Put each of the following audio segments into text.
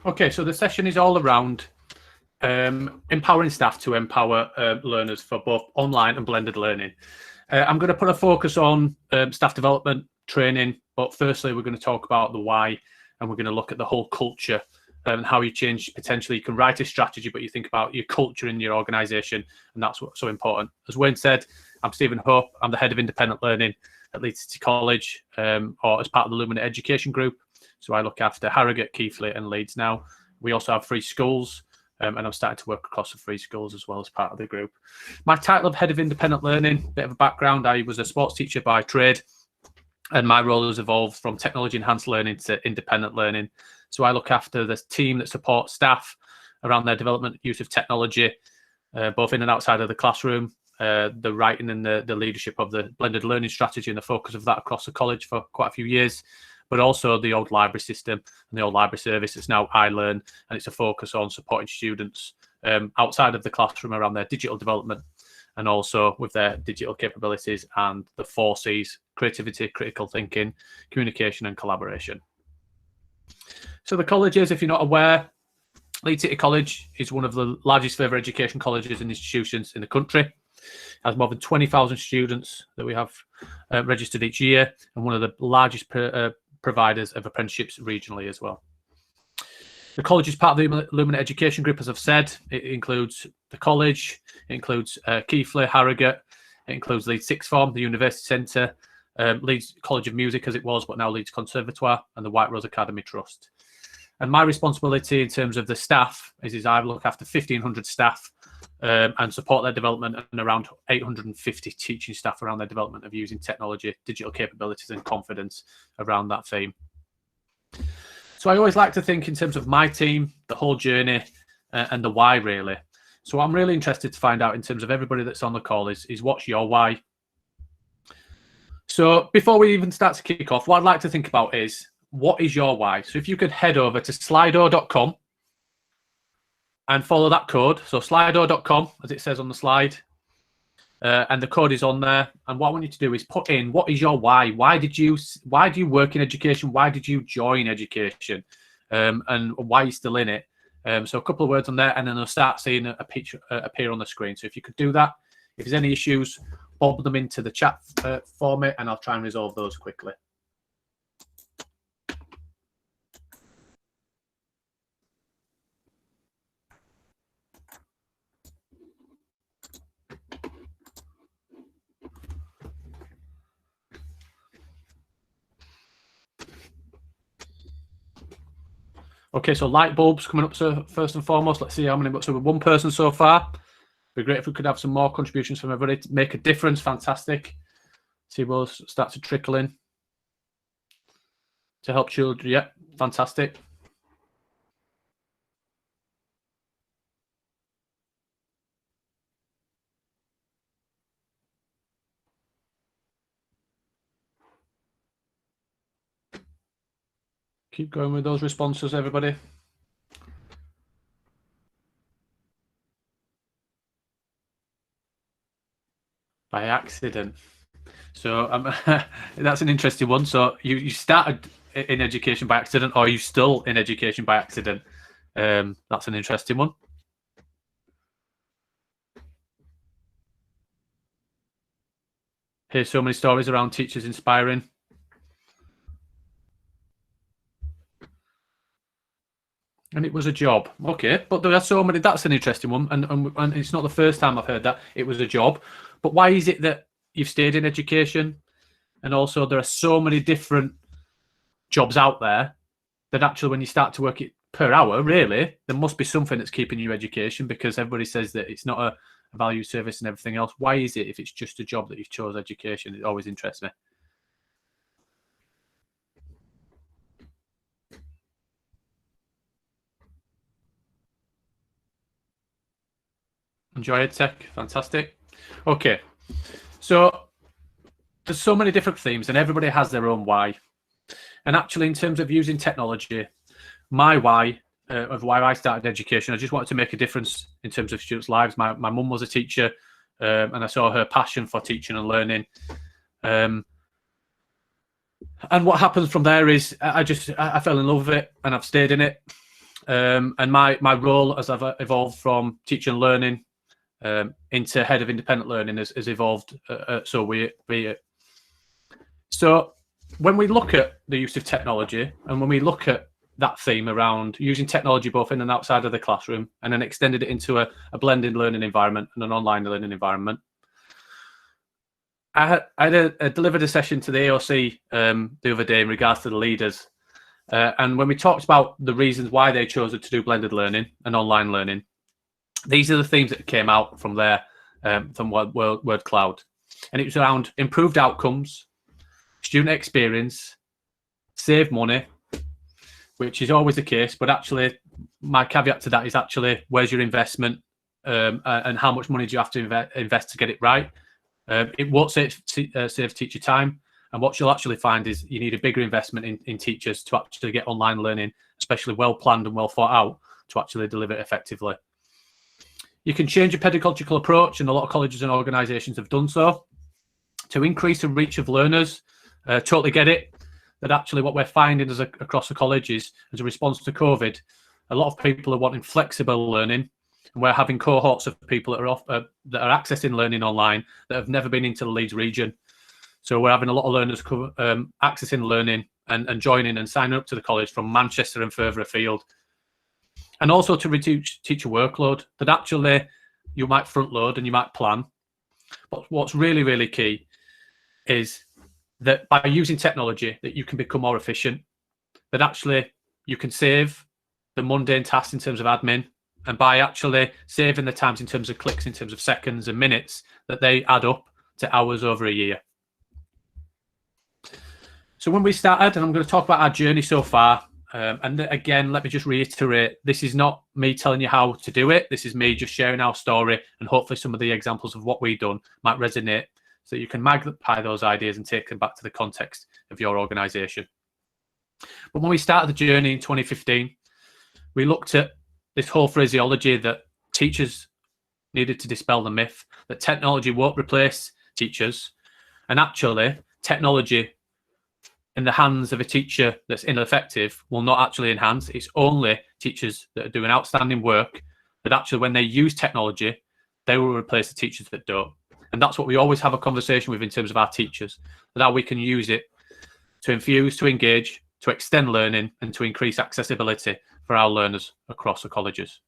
Okay, so the session is all around empowering staff to empower learners for both online and blended learning. I'm going to put a focus on staff development, training, but firstly we're going to talk about the why, and we're going to look at the whole culture and how you change. Potentially you can write a strategy, but you think about your culture in your organisation, and that's what's so important. As Wayne said, I'm Stephen Hope. I'm the head of independent learning at Leeds City College, or as part of the Lumina Education Group. So I look after Harrogate, Keighley and Leeds now. We also have 3 schools, and I'm starting to work across the 3 schools as well as part of the group. My title of Head of Independent Learning, bit of a background, I was a sports teacher by trade, and my role has evolved from technology enhanced learning to independent learning. So I look after the team that supports staff around their development, use of technology, both in and outside of the classroom, the writing and the leadership of the blended learning strategy and the focus of that across the college for quite a few years, but also the old library system and the old library service. It's now iLearn, and it's a focus on supporting students outside of the classroom around their digital development, and also with their digital capabilities and the 4 C's: creativity, critical thinking, communication and collaboration. So the colleges, if you're not aware, Leeds City College is one of the largest further education colleges and institutions in the country. It has more than 20,000 students that we have registered each year, and one of the largest providers of apprenticeships regionally as well. The college is part of the Lumina Education Group, as I've said. It includes the college, it includes Keighley, Harrogate, it includes Leeds Sixth Form, the University Centre, Leeds College of Music as it was, but now Leeds Conservatoire, and the White Rose Academy Trust. And my responsibility in terms of the staff is I look after 1,500 staff and support their development, and around 850 teaching staff around their development of using technology, digital capabilities and confidence around that theme. So I always like to think in terms of my team, the whole journey and the why really. So what I'm really interested to find out in terms of everybody that's on the call is what's your why? So before we even start to kick off, what I'd like to think about is, what is your why? So if you could head over to slido.com and follow that code. So slido.com, as it says on the slide, and the code is on there. And what I want you to do is put in, what is your why? Why do you work in education? Why did you join education? And why are you still in it? So a couple of words on there, and then I'll start seeing a picture appear on the screen. So if you could do that, if there's any issues, bob them into the chat for me, and I'll try and resolve those quickly. Okay, so light bulbs coming up. So first and foremost, let's see how many. So 1 person so far. It'd be great if we could have some more contributions from everybody to make a difference. Fantastic. See, we'll start to trickle in to help children. Yeah, fantastic. Keep going with those responses, everybody. By accident. So that's an interesting one. So you started in education by accident, or are you still in education by accident? That's an interesting one. Here's so many stories around teachers inspiring. And it was a job. Okay, but there are so many. That's an interesting one, and it's not the first time I've heard that. It was a job. But why is it that you've stayed in education? And also there are so many different jobs out there that actually when you start to work it per hour, really, there must be something that's keeping you education, because everybody says that it's not a value service and everything else. Why is it, if it's just a job, that you've chose education? It always interests me. Enjoy EdTech, fantastic. Okay, so there's so many different themes and everybody has their own why. And actually, in terms of using technology, my why of why I started education, I just wanted to make a difference in terms of students' lives. My mum was a teacher, and I saw her passion for teaching and learning. And what happens from there is I fell in love with it, and I've stayed in it. And my role as I've evolved from teaching and learning into head of independent learning has evolved. So when we look at the use of technology, and when we look at that theme around using technology both in and outside of the classroom, and then extended it into a blended learning environment and an online learning environment, I delivered a session to the AOC the other day in regards to the leaders. And when we talked about the reasons why they chose to do blended learning and online learning, these are the themes that came out from there, from Word Cloud. And it was around improved outcomes, student experience, save money, which is always the case. But actually, my caveat to that is actually, where's your investment, and how much money do you have to invest to get it right? It won't save teacher time. And what you'll actually find is you need a bigger investment in teachers to actually get online learning, especially well planned and well thought out, to actually deliver it effectively. You can change your pedagogical approach, and a lot of colleges and organisations have done so, to increase the reach of learners. Totally get it, that actually what we're finding across the colleges as a response to COVID, a lot of people are wanting flexible learning, and we're having cohorts of people that are accessing learning online that have never been into the Leeds region. So we're having a lot of learners accessing learning and joining and signing up to the college from Manchester and further afield. And also to reduce teacher workload, that actually you might front load and you might plan. But what's really, really key is that by using technology, that you can become more efficient, that actually you can save the mundane tasks in terms of admin, and by actually saving the times in terms of clicks, in terms of seconds and minutes, that they add up to hours over a year. So when we started, and I'm going to talk about our journey so far, and again, let me just reiterate, this is not me telling you how to do it. This is me just sharing our story, and hopefully some of the examples of what we've done might resonate, so you can magnify those ideas and take them back to the context of your organisation. But when we started the journey in 2015, we looked at this whole phraseology that teachers needed to dispel the myth that technology won't replace teachers, and actually technology in the hands of a teacher that's ineffective will not actually enhance. It's only teachers that are doing outstanding work that actually, when they use technology, they will replace the teachers that don't. And that's what we always have a conversation with in terms of our teachers, that how we can use it to infuse, to engage, to extend learning, and to increase accessibility for our learners across the colleges.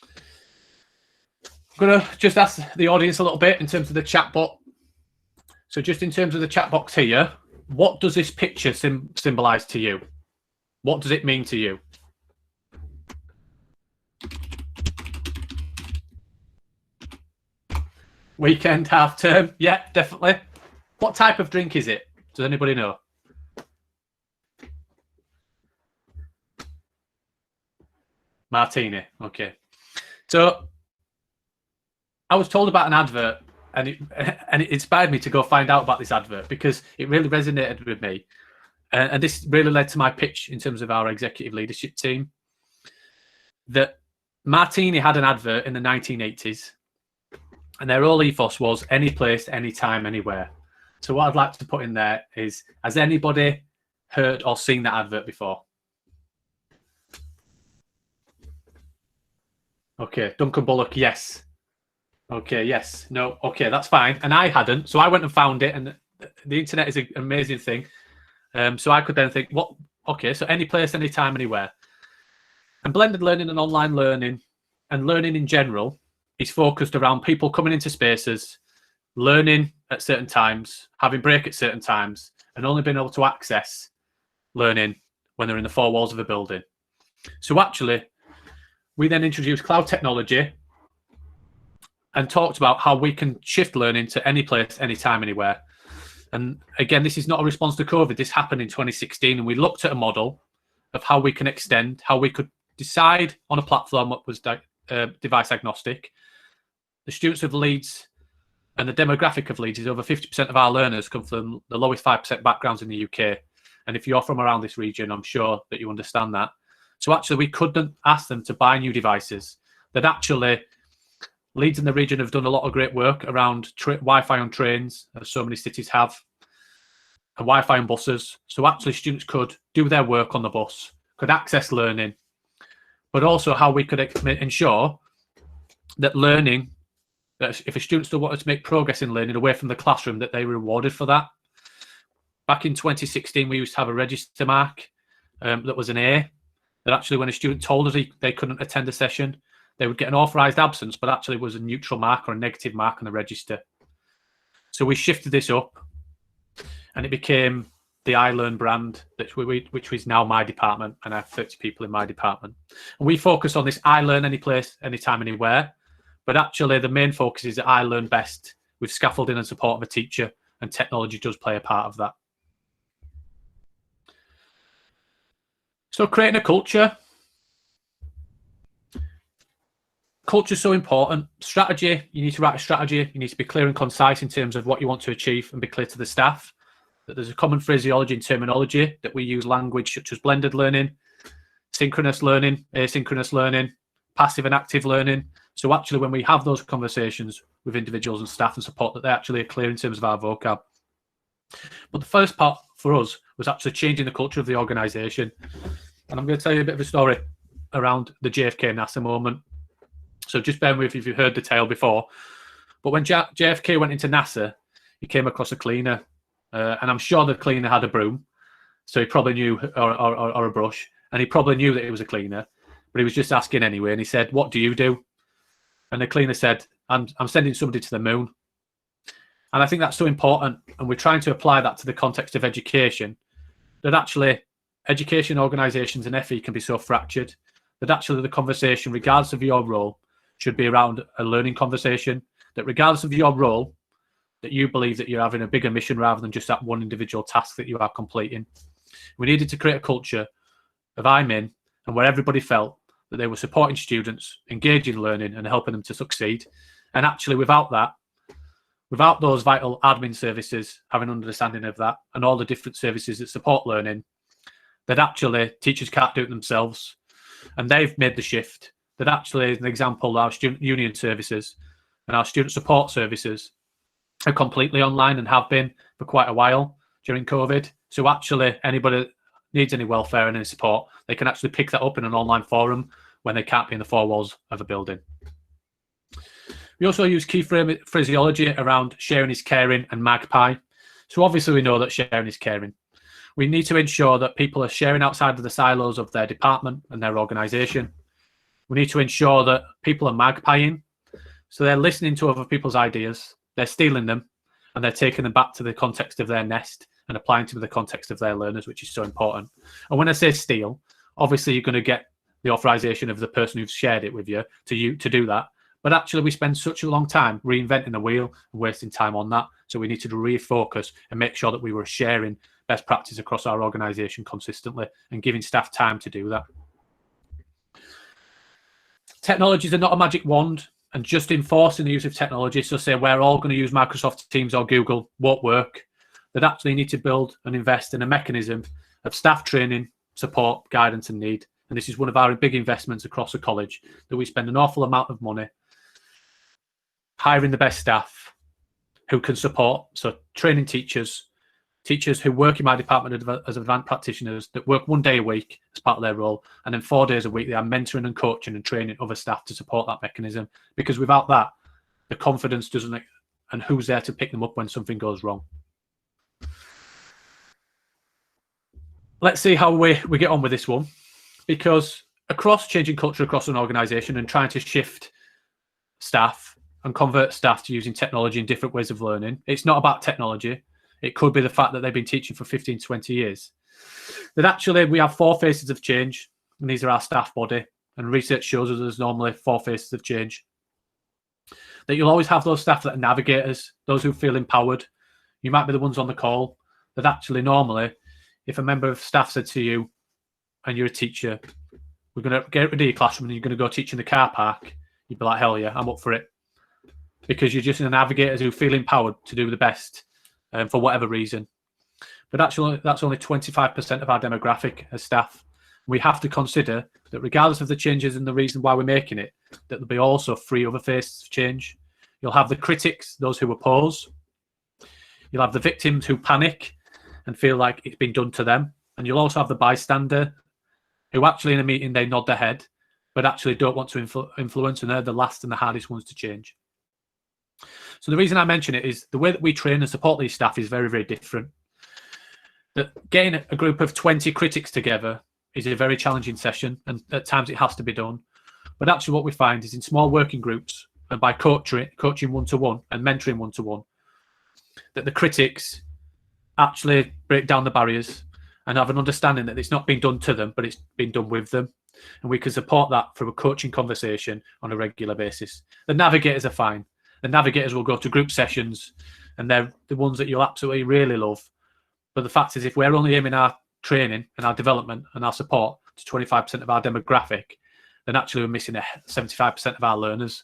I'm going to just ask the audience a little bit in terms of the chat bot. So just in terms of the chat box here, what does this picture symbolize to you? What does it mean to you? Weekend, half term, yeah, definitely. What type of drink is it? Does anybody know? Martini, okay. So I was told about an advert, and it inspired me to go find out about this advert because it really resonated with me. And this really led to my pitch in terms of our executive leadership team, that Martini had an advert in the 1980s, and their whole ethos was any place, anytime, anywhere. So what I'd like to put in there is, has anybody heard or seen that advert before? Okay, Duncan Bullock, yes. Okay, yes, no, okay, that's fine. And I hadn't, so I went and found it, and the internet is an amazing thing. So I could then think, what? Okay, so any place, anytime, anywhere. And blended learning and online learning and learning in general is focused around people coming into spaces, learning at certain times, having break at certain times, and only being able to access learning when they're in the four walls of a building. So actually, we then introduced cloud technology and talked about how we can shift learning to any place, anytime, anywhere. And again, this is not a response to COVID. This happened in 2016, and we looked at a model of how we can extend, how we could decide on a platform what was device agnostic. The students of Leeds and the demographic of Leeds is over 50% of our learners come from the lowest 5% backgrounds in the UK. And if you're from around this region, I'm sure that you understand that. So actually, we couldn't ask them to buy new devices. That actually, Leeds and the region have done a lot of great work around Wi-Fi on trains, as so many cities have, and Wi-Fi on buses. So actually, students could do their work on the bus, could access learning, but also how we could ensure that learning, that if a student still wanted to make progress in learning away from the classroom, that they were rewarded for that. Back in 2016, we used to have a register mark that was an A, that actually when a student told us they couldn't attend a session, they would get an authorised absence, but actually was a neutral mark or a negative mark on the register. So we shifted this up, and it became the iLearn brand, which is now my department, and I have 30 people in my department. And we focus on this iLearn any place, anytime, anywhere. But actually, the main focus is that I learn best with scaffolding and support of a teacher, and technology does play a part of that. So creating a culture. Culture is so important. Strategy, you need to write a strategy. You need to be clear and concise in terms of what you want to achieve and be clear to the staff. That there's a common phraseology and terminology, that we use language such as blended learning, synchronous learning, asynchronous learning, passive and active learning. So actually when we have those conversations with individuals and staff and support, that they actually are clear in terms of our vocab. But the first part for us was actually changing the culture of the organisation. And I'm going to tell you a bit of a story around the JFK NASA moment. So just bear with me if you've heard the tale before. But when JFK went into NASA, he came across a cleaner. And I'm sure the cleaner had a broom. So he probably knew, or a brush. And he probably knew that it was a cleaner. But he was just asking anyway. And he said, "What do you do?" And the cleaner said, I'm sending somebody to the moon. And I think that's so important. And we're trying to apply that to the context of education. That actually education organisations and FE can be so fractured. That actually the conversation, regardless of your role, should be around a learning conversation. That regardless of your role, that you believe that you're having a bigger mission rather than just that one individual task that you are completing. We needed to create a culture of I'm in, and where everybody felt that they were supporting students, engaging learning and helping them to succeed. And actually without that, without those vital admin services having an understanding of that and all the different services that support learning, that actually teachers can't do it themselves. And they've made the shift. That actually, as an example, our student union services and our student support services are completely online and have been for quite a while during COVID. So actually, anybody that needs any welfare and any support, they can actually pick that up in an online forum when they can't be in the four walls of a building. We also use key phraseology around sharing is caring and magpie. So obviously we know that sharing is caring. We need to ensure that people are sharing outside of the silos of their department and their organisation. We need to ensure that people are magpieing. So they're listening to other people's ideas, they're stealing them, and they're taking them back to the context of their nest and applying to the context of their learners, which is so important. And when I say steal, obviously you're going to get the authorization of the person who's shared it with you to do that. But actually we spend such a long time reinventing the wheel and wasting time on that. So we need to refocus and make sure that we were sharing best practice across our organisation consistently and giving staff time to do that. Technologies are not a magic wand, and just enforcing the use of technology, so say we're all going to use Microsoft Teams or Google, won't work. That actually need to build and invest in a mechanism of staff training, support, guidance and need. And this is one of our big investments across the college, that we spend an awful amount of money hiring the best staff who can support. So training teachers who work in my department as advanced practitioners, that work 1 day a week as part of their role, and then 4 days a week they are mentoring and coaching and training other staff to support that mechanism. Because without that, the confidence doesn't, and who's there to pick them up when something goes wrong. Let's see how we get on with this one, because across changing culture across an organisation and trying to shift staff and convert staff to using technology and different ways of learning, it's not about technology. It could be the fact that they've been teaching for 15, 20 years. That actually we have 4 phases of change, and these are our staff body. And research shows us there's normally 4 phases of change. That you'll always have those staff that are navigators, those who feel empowered. You might be the ones on the call. That actually normally, if a member of staff said to you, and you're a teacher, we're going to get rid of your classroom and you're going to go teach in the car park, you'd be like, hell yeah, I'm up for it. Because you're just the navigators who feel empowered to do the best. For whatever reason. But actually, that's only 25% of our demographic as staff. We have to consider that regardless of the changes and the reason why we're making it, that there'll be also 3 other phases of change. You'll have the critics, those who oppose. You'll have the victims who panic and feel like it's been done to them. And you'll also have the bystander who actually in a meeting, they nod their head but actually don't want to influence, and they're the last and the hardest ones to change. So the reason I mention it is the way that we train and support these staff is very, very different. That getting a group of 20 critics together is a very challenging session, and at times it has to be done. But actually what we find is in small working groups, and by coaching one-to-one and mentoring one-to-one, that the critics actually break down the barriers and have an understanding that it's not being done to them, but it's being done with them. And we can support that through a coaching conversation on a regular basis. The navigators are fine. The navigators will go to group sessions, and they're the ones that you'll absolutely really love. But the fact is, if we're only aiming our training and our development and our support to 25% of our demographic, then actually we're missing 75% of our learners.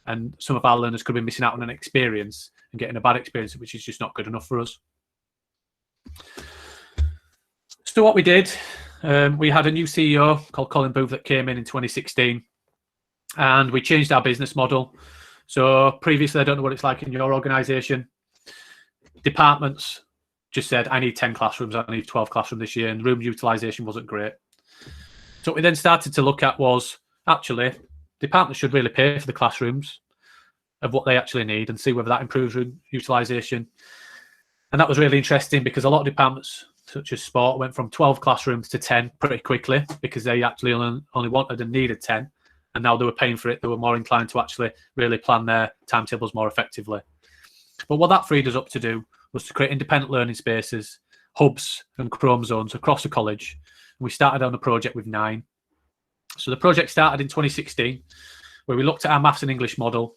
And some of our learners could be missing out on an experience and getting a bad experience, which is just not good enough for us. So what we did, we had a new CEO called Colin Booth that came in 2016, and we changed our business model. So previously, I don't know what it's like in your organisation, departments just said, I need 10 classrooms, I need 12 classrooms this year, and room utilisation wasn't great. So what we then started to look at was, actually, departments should really pay for the classrooms of what they actually need and see whether that improves room utilisation. And that was really interesting because a lot of departments, such as sport, went from 12 classrooms to 10 pretty quickly because they actually only wanted and needed 10. And now they were paying for it. They were more inclined to actually really plan their timetables more effectively. But what that freed us up to do was to create independent learning spaces, hubs and Chrome zones across the college. And we started on a project with 9. So the project started in 2016, where we looked at our maths and English model,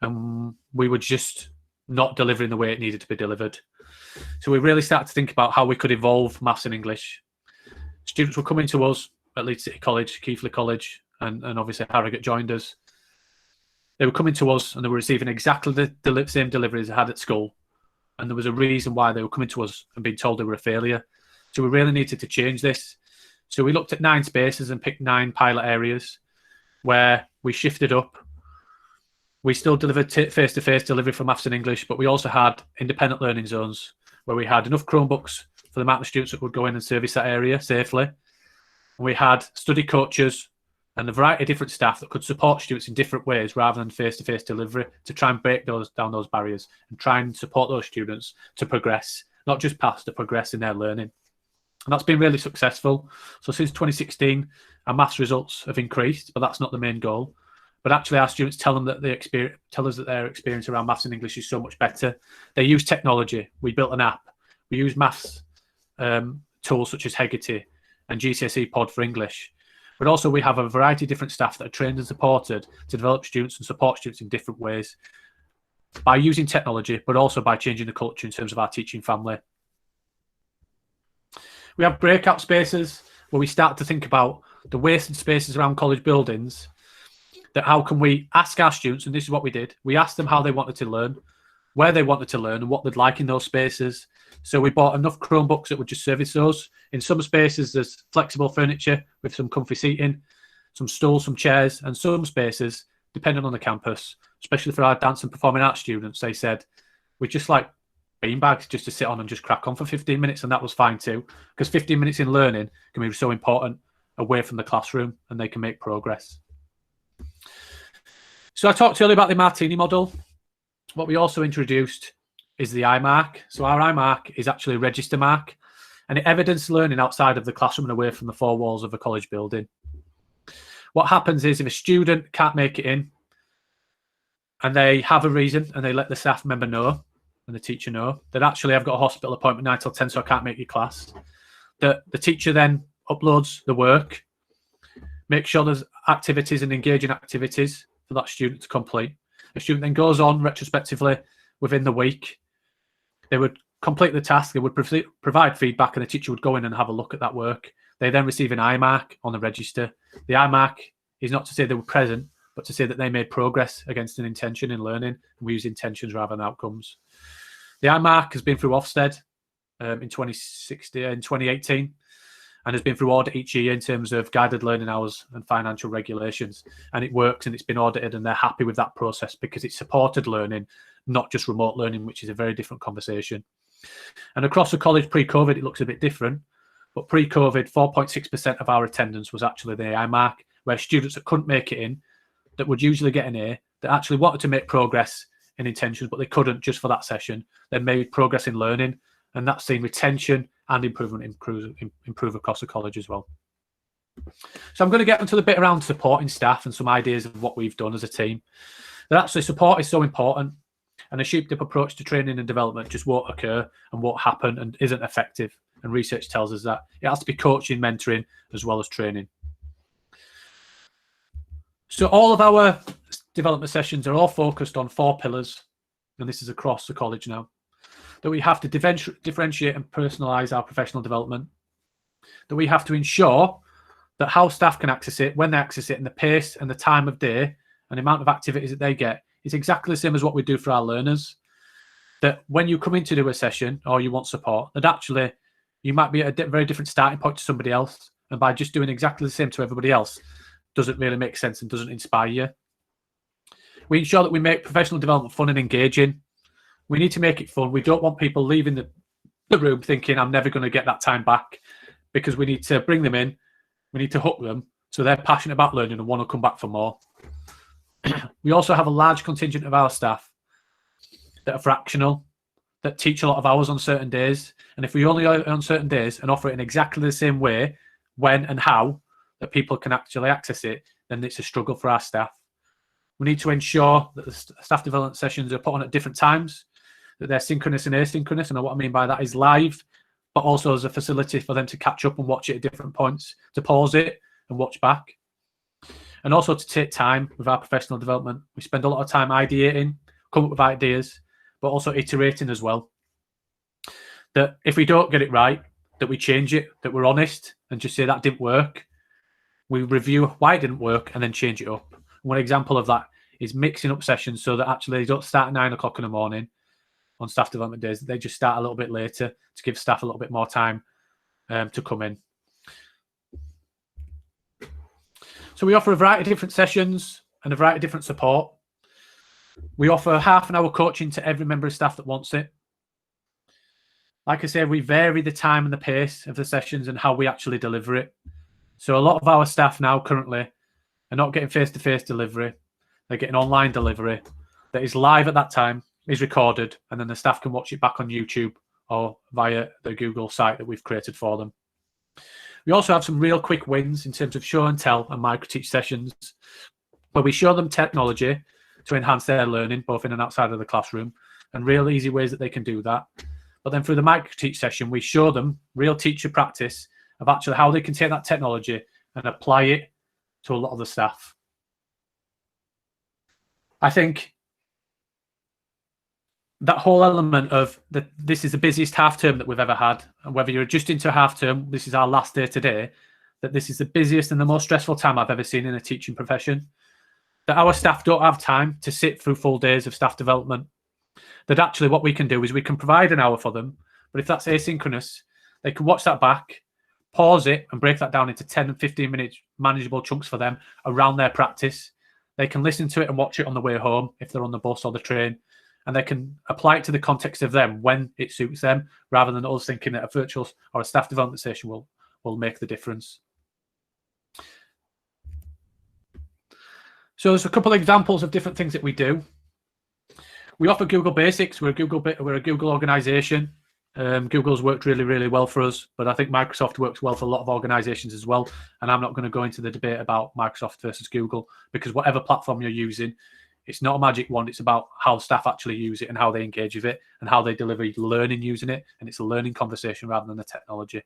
and we were just not delivering the way it needed to be delivered. So we really started to think about how we could evolve maths and English. Students were coming to us at Leeds City College, Keighley College, and obviously Harrogate joined us. They were coming to us and they were receiving exactly the same deliveries they had at school. And there was a reason why they were coming to us and being told they were a failure. So we really needed to change this. So we looked at 9 spaces and picked 9 pilot areas where we shifted up. We still delivered face-to-face delivery for maths and English, but we also had independent learning zones where we had enough Chromebooks for the amount of students that would go in and service that area safely. We had study coaches and a variety of different staff that could support students in different ways rather than face-to-face delivery to try and break down those barriers and try and support those students to progress, not just pass, to progress in their learning. And that's been really successful. So since 2016, our maths results have increased, but that's not the main goal. But actually our students tell us that their experience around maths and English is so much better. They use technology. We built an app. We use maths tools such as Hegarty and GCSE Pod for English. But also we have a variety of different staff that are trained and supported to develop students and support students in different ways by using technology, but also by changing the culture in terms of our teaching family. We have breakout spaces where we start to think about the wasted spaces around college buildings, that how can we ask our students, and this is what we did, we asked them how they wanted to learn, where they wanted to learn and what they'd like in those spaces. So we bought enough Chromebooks that would just service those. In some spaces, there's flexible furniture with some comfy seating, some stools, some chairs, and some spaces, depending on the campus, especially for our dance and performing arts students, they said, we just like beanbags just to sit on and just crack on for 15 minutes. And that was fine too, because 15 minutes in learning can be so important away from the classroom and they can make progress. So I talked earlier about the Martini model. What we also introduced is the iMark. So our iMark is actually a register mark, and it evidences learning outside of the classroom and away from the 4 walls of a college building. What happens is if a student can't make it in and they have a reason and they let the staff member know and the teacher know that actually I've got a hospital appointment 9 till 10 so I can't make your class, the teacher then uploads the work, makes sure there's activities and engaging activities for that student to complete. The student then goes on retrospectively within the week. They would complete the task, they would provide feedback, and the teacher would go in and have a look at that work. They then receive an iMark on the register. The iMark is not to say they were present, but to say that they made progress against an intention in learning. And we use intentions rather than outcomes. The iMark has been through Ofsted in 2018, and has been through audit each year in terms of guided learning hours and financial regulations. And it works and it's been audited and they're happy with that process because it supported learning, not just remote learning, which is a very different conversation. And across the college pre-COVID, it looks a bit different. But pre-COVID, 4.6% of our attendance was actually the iMark, where students that couldn't make it in, that would usually get an A, that actually wanted to make progress in intentions, but they couldn't just for that session, then made progress in learning. And that's seen retention and improvement improve across the college as well. So I'm going to get into the bit around supporting staff and some ideas of what we've done as a team. That actually support is so important, and a sheep dip approach to training and development just won't occur and won't happen and isn't effective. And research tells us that it has to be coaching, mentoring, as well as training. So all of our development sessions are all focused on 4 pillars, and this is across the college now, that we have to differentiate and personalise our professional development, that we have to ensure that how staff can access it, when they access it, and the pace and the time of day and the amount of activities that they get is exactly the same as what we do for our learners. That when you come in to do a session or you want support, that actually you might be at a very different starting point to somebody else, and by just doing exactly the same to everybody else doesn't really make sense and doesn't inspire you. We ensure that we make professional development fun and engaging. We need to make it fun. We don't want people leaving the room thinking, I'm never going to get that time back, because we need to bring them in. We need to hook them so they're passionate about learning and want to come back for more. We also have a large contingent of our staff that are fractional, that teach a lot of hours on certain days. And if we only are on certain days and offer it in exactly the same way, when and how, that people can actually access it, then it's a struggle for our staff. We need to ensure that the staff development sessions are put on at different times, that they're synchronous and asynchronous. And what I mean by that is live, but also as a facility for them to catch up and watch it at different points, to pause it and watch back. And also to take time with our professional development. We spend a lot of time ideating, come up with ideas, but also iterating as well. That if we don't get it right, that we change it, that we're honest and just say that didn't work. We review why it didn't work and then change it up. One example of that is mixing up sessions so that actually they don't start at 9 o'clock in the morning on staff development days. They just start a little bit later to give staff a little bit more time to come in. So we offer a variety of different sessions and a variety of different support. We offer half an hour coaching to every member of staff that wants it. Like I say, we vary the time and the pace of the sessions and how we actually deliver it. So a lot of our staff now currently are not getting face-to-face delivery. They're getting online delivery that is live at that time, is recorded, and then the staff can watch it back on YouTube or via the Google site that we've created for them. We also have some real quick wins in terms of show and tell and micro-teach sessions where we show them technology to enhance their learning, both in and outside of the classroom, and real easy ways that they can do that. But then through the micro-teach session, we show them real teacher practice of actually how they can take that technology and apply it to a lot of the staff. I think that whole element of that this is the busiest half term that we've ever had, and whether you're just into half term, this is our last day today, that this is the busiest and the most stressful time I've ever seen in a teaching profession, that our staff don't have time to sit through full days of staff development, that actually what we can do is we can provide an hour for them, but if that's asynchronous, they can watch that back, pause it and break that down into 10 and 15 minute manageable chunks for them around their practice. They can listen to it and watch it on the way home if they're on the bus or the train, and they can apply it to the context of them when it suits them, rather than us thinking that a virtual or a staff development session will make the difference. So there's a couple of examples of different things that we do. We offer Google Basics. We're a Google organization. Google's worked really, really well for us, but I think Microsoft works well for a lot of organizations as well. And I'm not going to go into the debate about Microsoft versus Google, because whatever platform you're using, it's not a magic wand. It's about how staff actually use it and how they engage with it and how they deliver learning using it. And it's a learning conversation rather than the technology.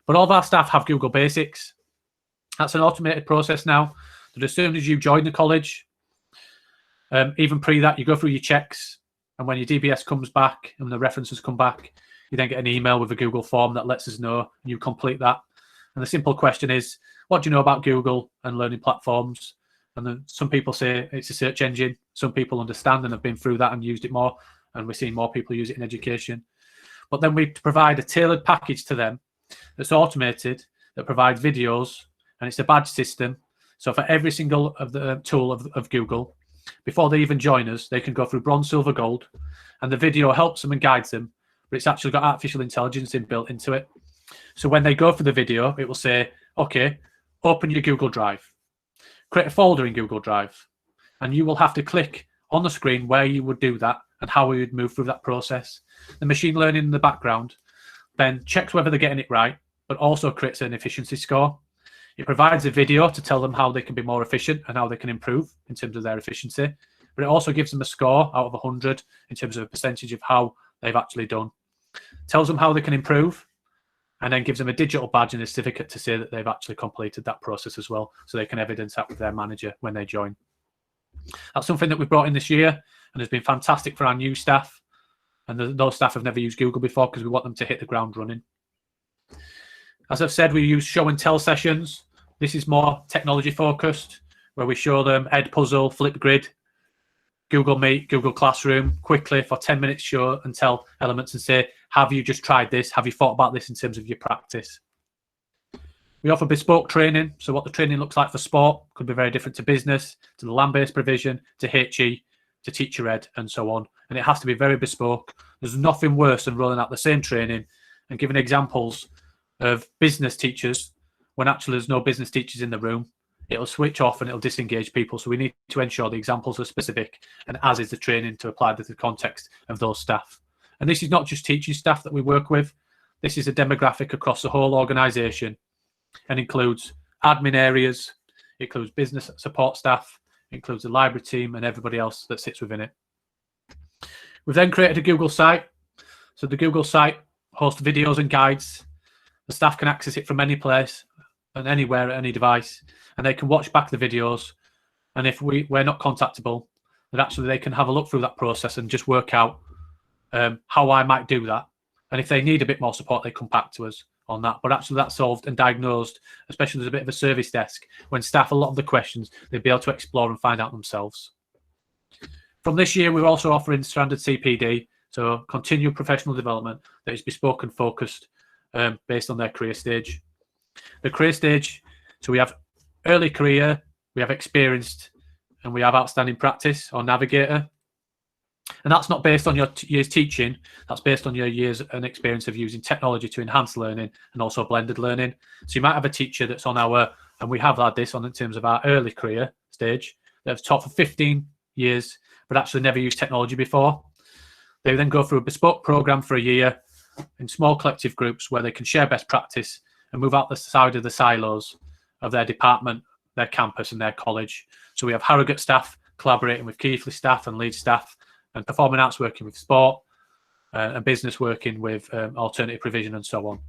But all of our staff have Google Basics. That's an automated process now, that as soon as you join the college, even pre that, you go through your checks. And when your DBS comes back and the references come back, you then get an email with a Google form that lets us know, and you complete that. And the simple question is, what do you know about Google and learning platforms? And then some people say it's a search engine. Some people understand and have been through that and used it more. And we're seeing more people use it in education. But then we provide a tailored package to them that's automated, that provides videos, and it's a badge system. So for every single of the tool of Google, before they even join us, they can go through bronze, silver, gold, and the video helps them and guides them, but it's actually got artificial intelligence inbuilt into it. So when they go for the video, it will say, okay, open your Google Drive. create a folder in Google Drive, and you will have to click on the screen where you would do that and how we would move through that process. The machine learning in the background then checks whether they're getting it right, but also creates an efficiency score. It provides a video to tell them how they can be more efficient and how they can improve in terms of their efficiency. But it also gives them a score out of 100 in terms of a percentage of how they've actually done. Tells them how they can improve, and then gives them a digital badge and a certificate to say that they've actually completed that process as well, so they can evidence that with their manager when they join. That's something that we brought in this year and has been fantastic for our new staff. And those staff have never used Google before because we want them to hit the ground running. As I've said, we use show and tell sessions. This is more technology focused, where we show them Edpuzzle, Flipgrid, Google Meet, Google Classroom quickly for 10 minutes, show and tell elements and say, have you just tried this? Have you thought about this in terms of your practice? We offer bespoke training. So what the training looks like for sport could be very different to business, to the land-based provision, to HE, to teacher ed, and so on. And it has to be very bespoke. There's nothing worse than rolling out the same training and giving examples of business teachers when actually there's no business teachers in the room. It'll switch off and it'll disengage people. So we need to ensure the examples are specific, and as is the training to apply to the context of those staff. And this is not just teaching staff that we work with. This is a demographic across the whole organisation and includes admin areas, it includes business support staff, it includes the library team and everybody else that sits within it. We've then created a Google site. So the Google site hosts videos and guides. The staff can access it from any place and anywhere at any device, and they can watch back the videos. And if we're not contactable, then actually they can have a look through that process and just work out how I might do that. And if they need a bit more support, they come back to us on that. But actually that's solved and diagnosed, especially there's a bit of a service desk. When staff a lot of the questions, they'll be able to explore and find out themselves. From this year, we're also offering standard CPD, so continual professional development that is bespoke and focused based on their career stage. The career stage, so we have early career, we have experienced, and we have outstanding practice or navigator. And that's not based on your years teaching, that's based on your years and experience of using technology to enhance learning and also blended learning. So you might have a teacher that's on our, and we have had this on in terms of our early career stage, that's taught for 15 years, but actually never used technology before. They then go through a bespoke program for a year in small collective groups where they can share best practice and move out the side of the silos of their department, their campus and their college. So we have Harrogate staff collaborating with Keighley staff and Leeds staff, and performing arts working with sport, and business working with alternative provision and so on.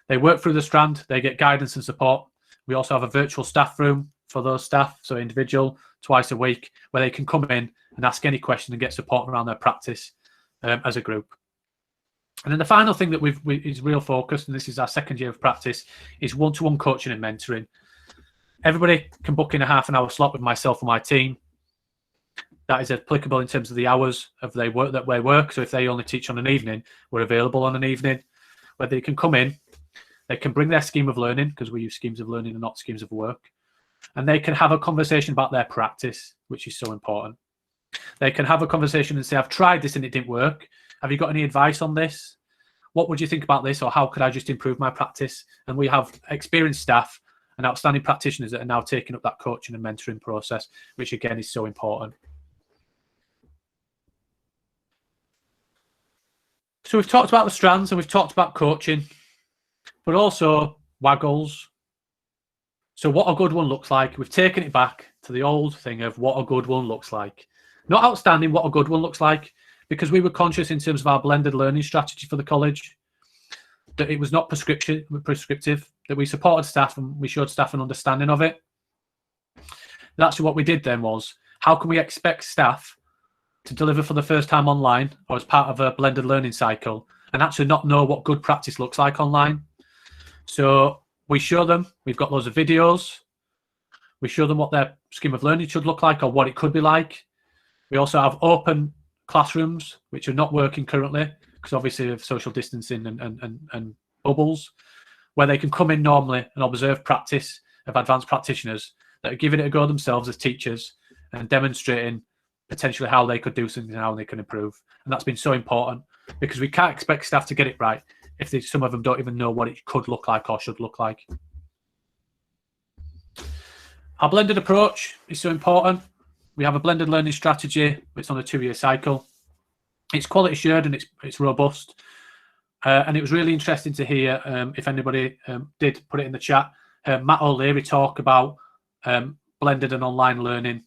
They work through the strand, they get guidance and support. We also have a virtual staff room for those staff, so individual, twice a week, where they can come in and ask any question and get support around their practice as a group. And then the final thing that is real focused, and this is our second year of practice, is one-to-one coaching and mentoring. Everybody can book in a half-an-hour slot with myself and my team. That is applicable in terms of the hours of they work. So if they only teach on an evening, we're available on an evening where they can come in, they can bring their scheme of learning, because we use schemes of learning and not schemes of work, and they can have a conversation about their practice, which is so important. They can have a conversation and say, I've tried this and it didn't work. Have you got any advice on this? What would you think about this? Or how could I just improve my practice? And we have experienced staff and outstanding practitioners that are now taking up that coaching and mentoring process, which again is so important. So we've talked about the strands and we've talked about coaching, but also waggles. So what a good one looks like. We've taken it back to the old thing of what a good one looks like. Not outstanding, what a good one looks like, because we were conscious in terms of our blended learning strategy for the college that it was not prescriptive, that we supported staff and we showed staff an understanding of it. And actually what we did then was, how can we expect staff to deliver for the first time online or as part of a blended learning cycle and actually not know what good practice looks like online? So we show them, we've got loads of videos, we show them what their scheme of learning should look like or what it could be like. We also have open classrooms, which are not working currently because obviously of social distancing and bubbles, where they can come in normally and observe practice of advanced practitioners that are giving it a go themselves as teachers and demonstrating potentially how they could do something and how they can improve. And that's been so important because we can't expect staff to get it right if some of them don't even know what it could look like or should look like. Our blended approach is so important. We have a blended learning strategy. It's on a 2-year cycle. It's quality assured and it's robust. And it was really interesting to hear, if anybody did put it in the chat, Matt O'Leary talk about blended and online learning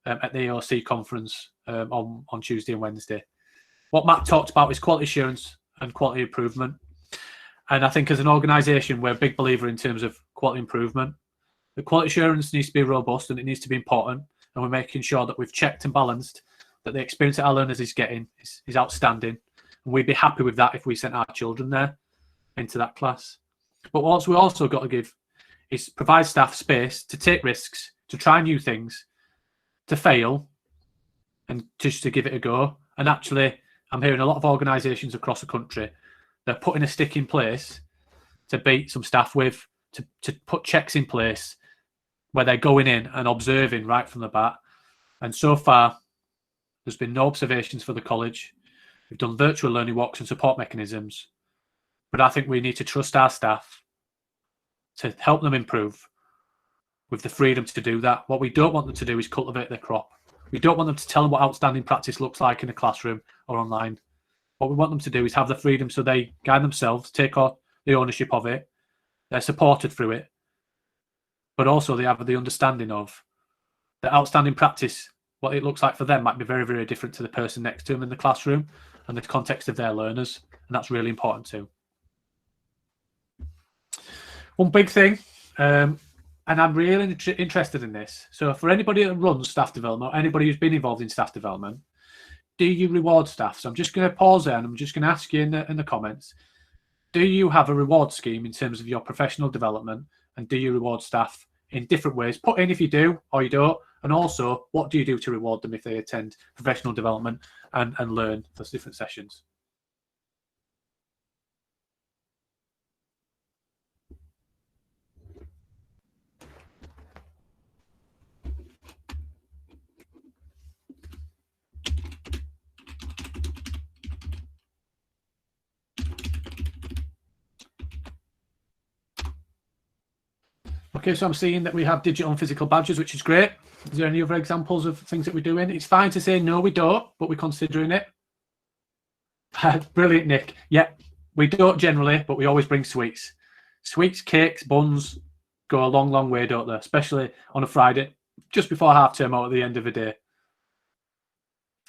at the AOC conference on Tuesday and Wednesday. What Matt talked about is quality assurance and quality improvement. And I think as an organisation, we're a big believer in terms of quality improvement. The quality assurance needs to be robust and it needs to be important. And we're making sure that we've checked and balanced that the experience that our learners is getting is outstanding. And we'd be happy with that if we sent our children there into that class. But what we also got to give is provide staff space to take risks, to try new things, to fail, and just to give it a go. And actually, I'm hearing a lot of organisations across the country, they're putting a stick in place to beat some staff with, to put checks in place where they're going in and observing right from the bat. And so far, there's been no observations for the college. We've done virtual learning walks and support mechanisms. But I think we need to trust our staff to help them improve with the freedom to do that. What we don't want them to do is cultivate their crop. We don't want them to tell them what outstanding practice looks like in a classroom or online. What we want them to do is have the freedom so they guide themselves, take on the ownership of it. They're supported through it. But also they have the understanding of the outstanding practice, what it looks like for them might be very, very different to the person next to them in the classroom and the context of their learners. And that's really important too. One big thing, and I'm really interested in this. So for anybody that runs staff development, or anybody who's been involved in staff development, do you reward staff? So I'm just going to pause there and I'm just going to ask you in the comments, do you have a reward scheme in terms of your professional development? And do you reward staff in different ways? Put in if you do or you don't. And also, what do you do to reward them if they attend professional development and learn those different sessions? Okay, so I'm seeing that we have digital and physical badges, which is great. Is there any other examples of things that we're doing? It's fine to say no, we don't, but we're considering it. Brilliant, Nick. Yeah, we don't generally, but we always bring sweets. Sweets, cakes, buns go a long, long way, don't they? Especially on a Friday, just before half term or at the end of the day.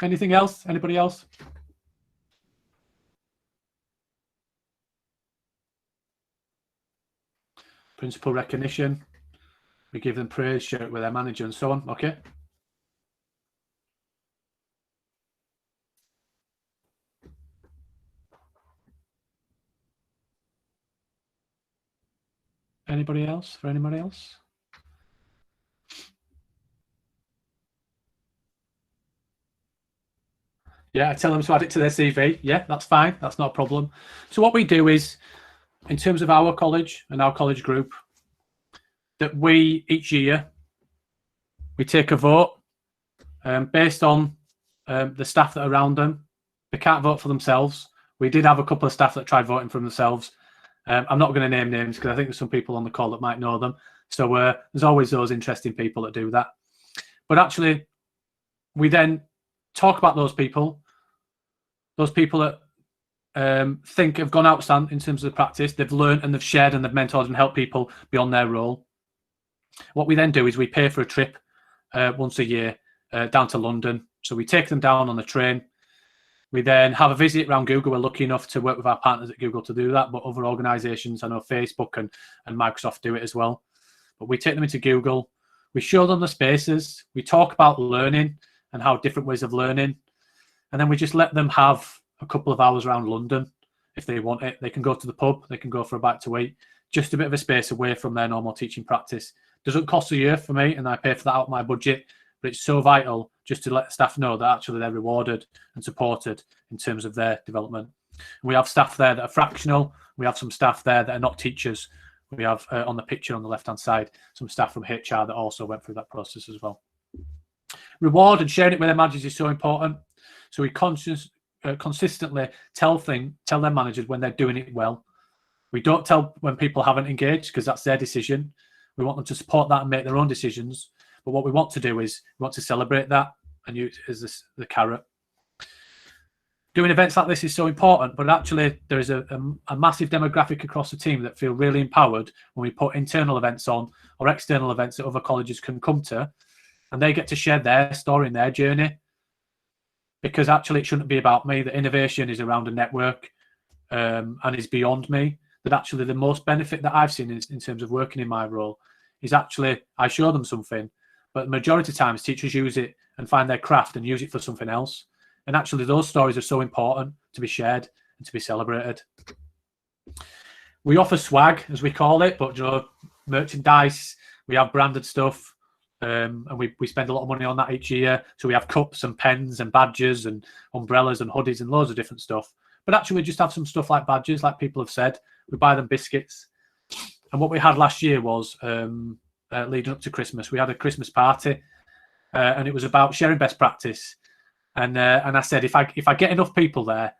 Anything else? Anybody else? Principal recognition. We give them praise, share it with their manager and so on. Okay. Anybody else? For anybody else? Yeah, I tell them to add it to their CV. Yeah, that's fine. That's not a problem. So what we do is, in terms of our college and our college group, that we, each year, we take a vote based on the staff that are around them. They can't vote for themselves. We did have a couple of staff that tried voting for themselves. I'm not going to name names because I think there's some people on the call that might know them. So there's always those interesting people that do that. But actually, we then talk about those people that think have gone outstanding in terms of the practice. They've learned and they've shared and they've mentored and helped people beyond their role. What we then do is we pay for a trip once a year down to London. So we take them down on the train. We then have a visit around Google. We're lucky enough to work with our partners at Google to do that, but other organizations, I know Facebook and Microsoft do it as well. But we take them into Google. We show them the spaces. We talk about learning and how different ways of learning. And then we just let them have a couple of hours around London if they want it. They can go to the pub. They can go for a bite to eat. Just a bit of a space away from their normal teaching practice. Doesn't cost a year for me, and I pay for that out of my budget. But it's so vital just to let staff know that actually they're rewarded and supported in terms of their development. And we have staff there that are fractional. We have some staff there that are not teachers. We have on the picture on the left-hand side some staff from HR that also went through that process as well. Reward and sharing it with their managers is so important. So we consistently tell their managers when they're doing it well. We don't tell when people haven't engaged because that's their decision. We want them to support that and make their own decisions. But what we want to do is we want to celebrate that and use it as the carrot. Doing events like this is so important, but actually there is a massive demographic across the team that feel really empowered when we put internal events on or external events that other colleges can come to, and they get to share their story and their journey. Because actually it shouldn't be about me. The innovation is around a network and is beyond me. That actually the most benefit that I've seen in terms of working in my role is actually I show them something, but the majority of times teachers use it and find their craft and use it for something else. And actually those stories are so important to be shared and to be celebrated. We offer swag, as we call it, but merchandise, we have branded stuff, and we spend a lot of money on that each year. So we have cups and pens and badges and umbrellas and hoodies and loads of different stuff. But actually we just have some stuff like badges, like people have said. We buy them biscuits. And what we had last year was, leading up to Christmas, we had a Christmas party, and it was about sharing best practice. And I said, if I get enough people there,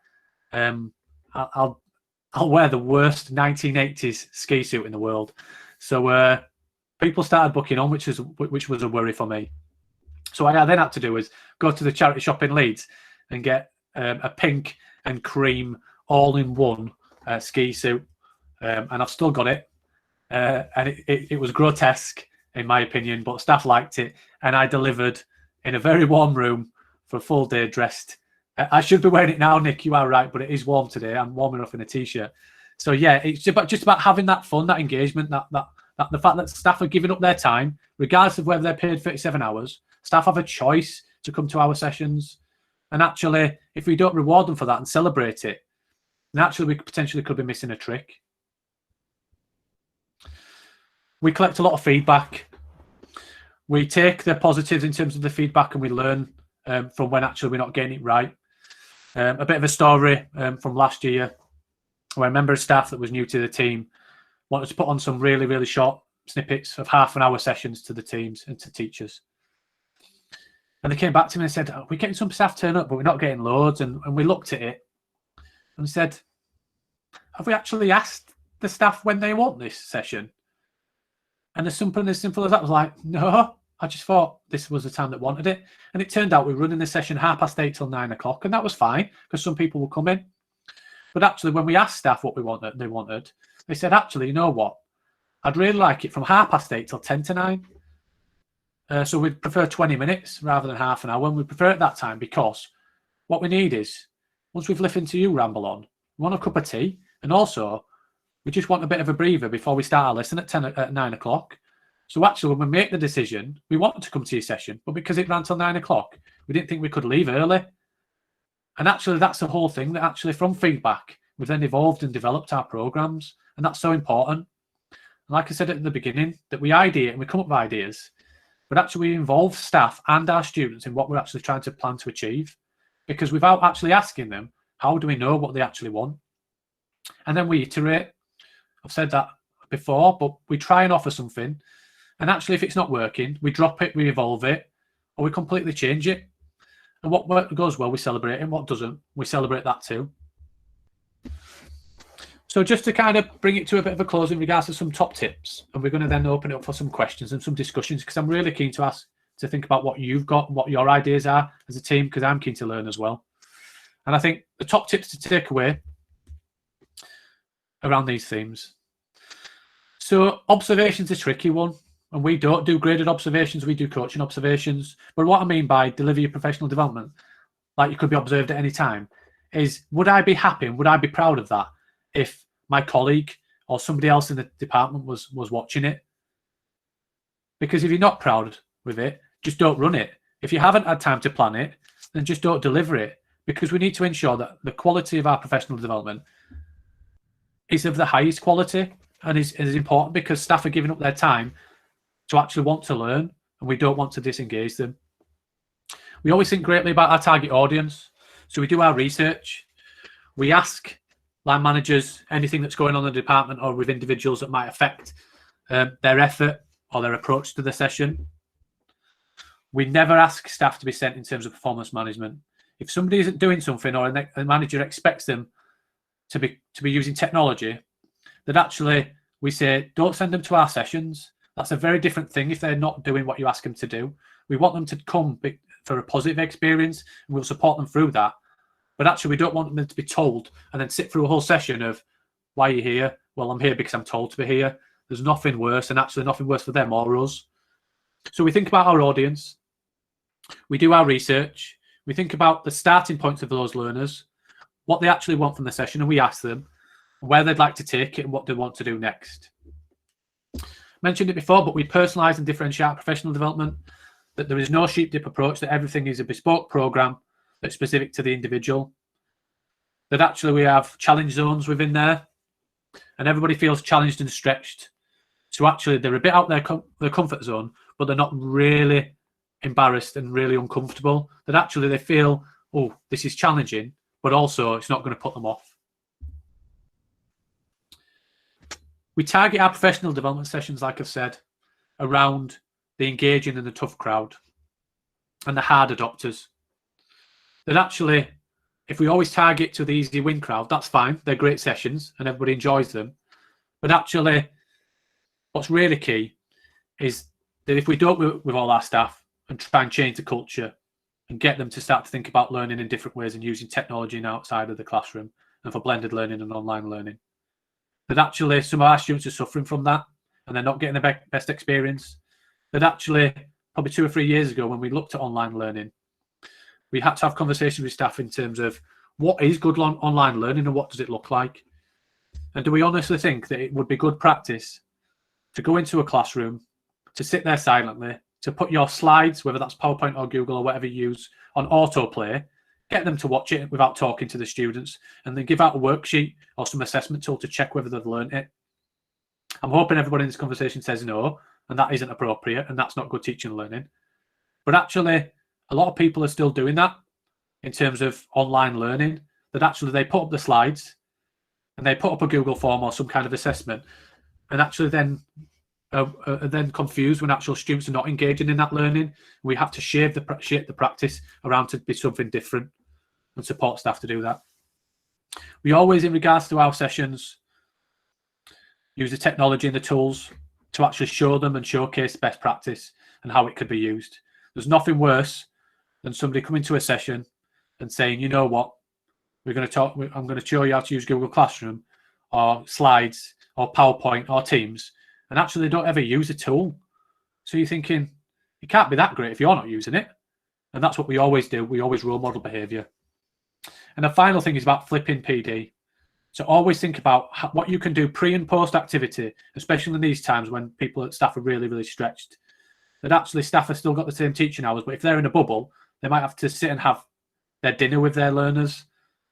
I'll wear the worst 1980s ski suit in the world. So people started booking on, which was a worry for me. So what I then had to do was go to the charity shop in Leeds and get a pink and cream all-in-one ski suit, and I've still got it. And it was grotesque in my opinion, but staff liked it, and I delivered in a very warm room for a full day dressed. I should be wearing it now, Nick. You are right, but it is warm today. I'm warm enough in a t-shirt. So yeah, it's just about having that fun, that engagement, that the fact that staff are giving up their time, regardless of whether they're paid 37 hours. Staff have a choice to come to our sessions, and actually, if we don't reward them for that and celebrate it, then actually we potentially could be missing a trick. We collect a lot of feedback. We take the positives in terms of the feedback and we learn from when actually we're not getting it right. A bit of a story from last year where a member of staff that was new to the team wanted to put on some really, really short snippets of half-an-hour sessions to the teams and to teachers. And they came back to me and said, oh, we're getting some staff turn up, but we're not getting loads. And we looked at it and said, have we actually asked the staff when they want this session? And as simple as that was like, no, I just thought this was the time that wanted it. And it turned out we were running the session 8:30 till 9 o'clock, and that was fine because some people would come in. But actually, when we asked staff what they wanted, they said, actually, you know what? I'd really like it from 8:30 till 10 to 9. So we'd prefer 20 minutes rather than half an hour. And we prefer it that time because what we need is, once we've listened to you ramble on, we want a cup of tea, and also we just want a bit of a breather before we start our lesson at 9 o'clock. So actually, when we make the decision, we wanted to come to your session, but because it ran till 9 o'clock, we didn't think we could leave early. And actually, that's the whole thing, that actually from feedback, we've then evolved and developed our programs. And that's so important. And like I said at the beginning, that we ideate and we come up with ideas, but actually we involve staff and our students in what we're actually trying to plan to achieve. Because without actually asking them, how do we know what they actually want? And then we iterate. I've said that before, but we try and offer something. And actually, if it's not working, we drop it, we evolve it, or we completely change it. And what goes well, we celebrate, and what doesn't, we celebrate that too. So just to kind of bring it to a bit of a close in regards to some top tips, and we're going to then open it up for some questions and some discussions, because I'm really keen to think about what you've got and what your ideas are as a team, because I'm keen to learn as well. And I think the top tips to take away around these themes. So observation's a tricky one, and we don't do graded observations, we do coaching observations. But what I mean by deliver your professional development, like you could be observed at any time, is would I be happy and would I be proud of that if my colleague or somebody else in the department was watching it? Because if you're not proud with it, just don't run it. If you haven't had time to plan it, then just don't deliver it, because we need to ensure that the quality of our professional development is of the highest quality and is important, because staff are giving up their time to actually want to learn, and we don't want to disengage them. We always think greatly about our target audience. So we do our research. We ask line managers anything that's going on in the department or with individuals that might affect their effort or their approach to the session. We never ask staff to be sent in terms of performance management. If somebody isn't doing something or a manager expects them to be using technology, that actually we say, don't send them to our sessions. That's a very different thing if they're not doing what you ask them to do. We want them to come for a positive experience, and we'll support them through that. But actually, we don't want them to be told and then sit through a whole session of, why are you here? Well, I'm here because I'm told to be here. There's nothing worse, and actually nothing worse for them or us. So we think about our audience. We do our research. We think about the starting points of those learners, what they actually want from the session, and we ask them where they'd like to take it and what they want to do next. Mentioned it before, but we personalise and differentiate our professional development, that there is no sheep dip approach, that everything is a bespoke programme that's specific to the individual, that actually we have challenge zones within there, and everybody feels challenged and stretched. So actually they're a bit out their comfort zone, but they're not really embarrassed and really uncomfortable, that actually they feel, oh, this is challenging, but also it's not going to put them off. We target our professional development sessions, like I've said, around the engaging and the tough crowd and the hard adopters. That actually, if we always target to the easy win crowd, that's fine. They're great sessions and everybody enjoys them. But actually, what's really key is that if we don't work with all our staff and try and change the culture and get them to start to think about learning in different ways and using technology and outside of the classroom and for blended learning and online learning, that actually some of our students are suffering from that and they're not getting the best experience. That actually, probably 2 or 3 years ago, when we looked at online learning, we had to have conversations with staff in terms of what is good online learning and what does it look like? And do we honestly think that it would be good practice to go into a classroom, to sit there silently, to put your slides, whether that's PowerPoint or Google or whatever you use, on autoplay, get them to watch it without talking to the students, and then give out a worksheet or some assessment tool to check whether they've learned it? I'm hoping everybody in this conversation says no, and that isn't appropriate, and that's not good teaching and learning. But actually, a lot of people are still doing that in terms of online learning, that actually they put up the slides and they put up a Google form or some kind of assessment, and actually then confused when actual students are not engaging in that learning. We have to shape the practice around to be something different and support staff to do that. We always, in regards to our sessions, use the technology and the tools to actually show them and showcase best practice and how it could be used. There's nothing worse than somebody coming to a session and saying, you know what, I'm going to show you how to use Google Classroom or slides or PowerPoint or Teams, and actually they don't ever use a tool. So you're thinking, it can't be that great if you're not using it. And that's what we always do. We always role model behavior. And the final thing is about flipping PD. So always think about what you can do pre and post activity, especially in these times when staff are really, really stretched. That actually staff have still got the same teaching hours, but if they're in a bubble, they might have to sit and have their dinner with their learners.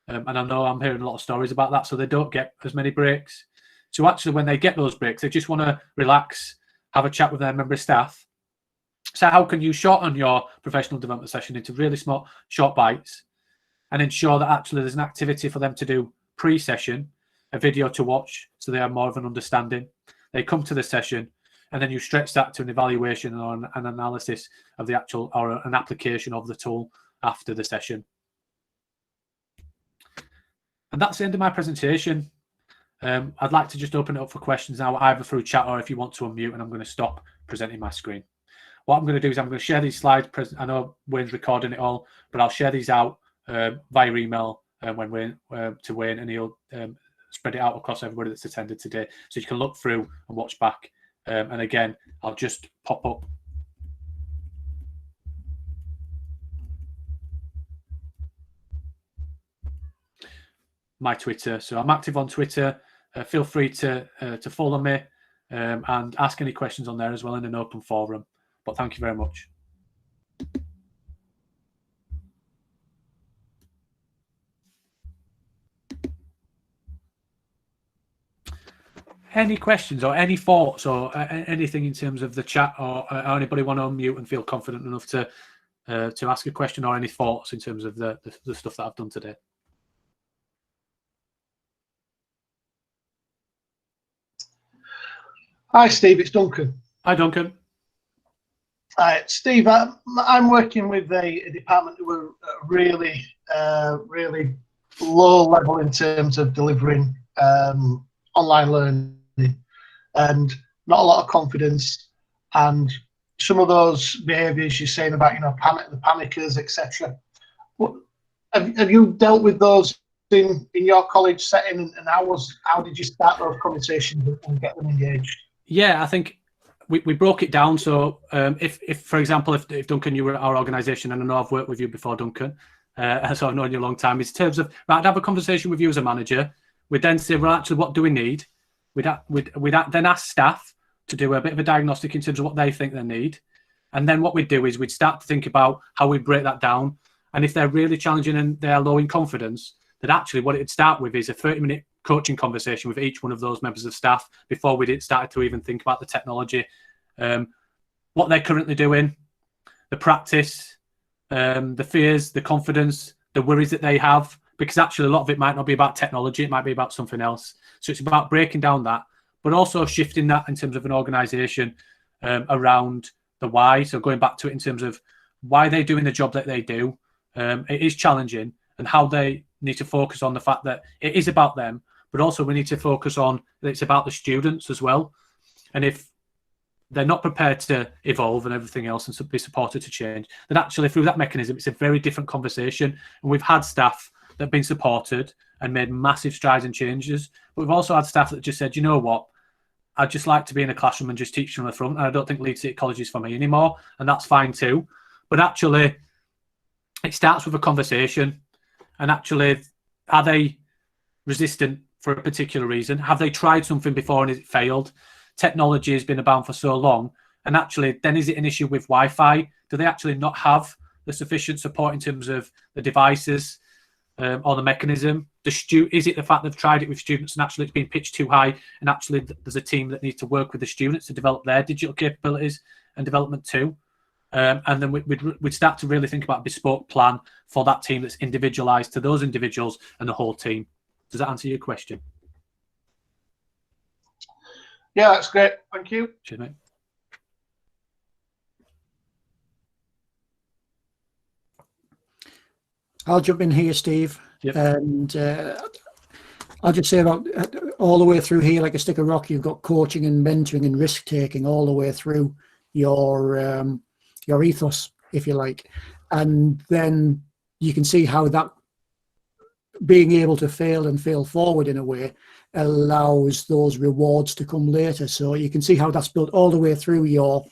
And I know I'm hearing a lot of stories about that, so they don't get as many breaks. So actually, when they get those breaks, they just want to relax, have a chat with their member of staff. So how can you shorten your professional development session into really small, short bites and ensure that actually there's an activity for them to do pre-session, a video to watch so they have more of an understanding. They come to the session and then you stretch that to an evaluation or an analysis of the actual, or an application of the tool after the session. And that's the end of my presentation. I'd like to just open it up for questions now, either through chat or if you want to unmute, and I'm going to stop presenting my screen. What I'm going to do is I'm going to share these slides. I know Wayne's recording it all, but I'll share these out via email to Wayne, and he'll spread it out across everybody that's attended today, so you can look through and watch back. And again, I'll just pop up my Twitter. So I'm active on Twitter. Feel free to follow me and ask any questions on there as well in an open forum. But thank you very much. Any questions or any thoughts or anything in terms of the chat, or anybody want to unmute and feel confident enough to ask a question, or any thoughts in terms of the stuff that I've done today? Hi, Steve. It's Duncan. Hi, Duncan. Hi, Steve. I'm working with a department who are really, really low level in terms of delivering online learning, and not a lot of confidence and some of those behaviours you're saying about, the panickers, etc. Have you dealt with those in your college setting, and how did you start those conversations and get them engaged? Yeah, I think we broke it down. So if for example, if Duncan, you were at our organisation, and I know I've worked with you before, Duncan, so I've known you a long time. In terms of, right, I'd have a conversation with you as a manager. We'd then say, well, actually, what do we need? We'd then ask staff to do a bit of a diagnostic in terms of what they think they need. And then what we'd do is we'd start to think about how we break that down. And if they're really challenging and they're low in confidence, then actually what it'd start with is a 30-minute coaching conversation with each one of those members of staff before we started to even think about the technology, what they're currently doing, the practice, the fears, the confidence, the worries that they have, because actually a lot of it might not be about technology, it might be about something else. So it's about breaking down that, but also shifting that in terms of an organisation around the why. So going back to it in terms of why they're doing the job that they do. It is challenging, and how they need to focus on the fact that it is about them, but also we need to focus on that it's about the students as well. And if they're not prepared to evolve and everything else and be supported to change, then actually through that mechanism, it's a very different conversation. And we've had staff that have been supported and made massive strides and changes, but we've also had staff that just said, you know what, I'd just like to be in a classroom and just teach from the front, and I don't think Leeds City College is for me anymore, and that's fine too. But actually, it starts with a conversation, and actually, are they resistant for a particular reason? Have they tried something before and it failed? Technology has been about for so long, and actually, then is it an issue with Wi-Fi? Do they actually not have the sufficient support in terms of the devices or the mechanism? Is it the fact they've tried it with students and actually it's been pitched too high, and actually there's a team that needs to work with the students to develop their digital capabilities and development too? And then we'd start to really think about a bespoke plan for that team that's individualised to those individuals and the whole team. Does that answer your question? Yeah, that's great. Thank you. Cheers, mate. I'll jump in here, Steve. Yep. And I'll just say about all the way through here, like a stick of rock, you've got coaching and mentoring and risk taking all the way through your ethos, if you like. And then you can see how that being able to fail and fail forward in a way allows those rewards to come later. So you can see how that's built all the way through your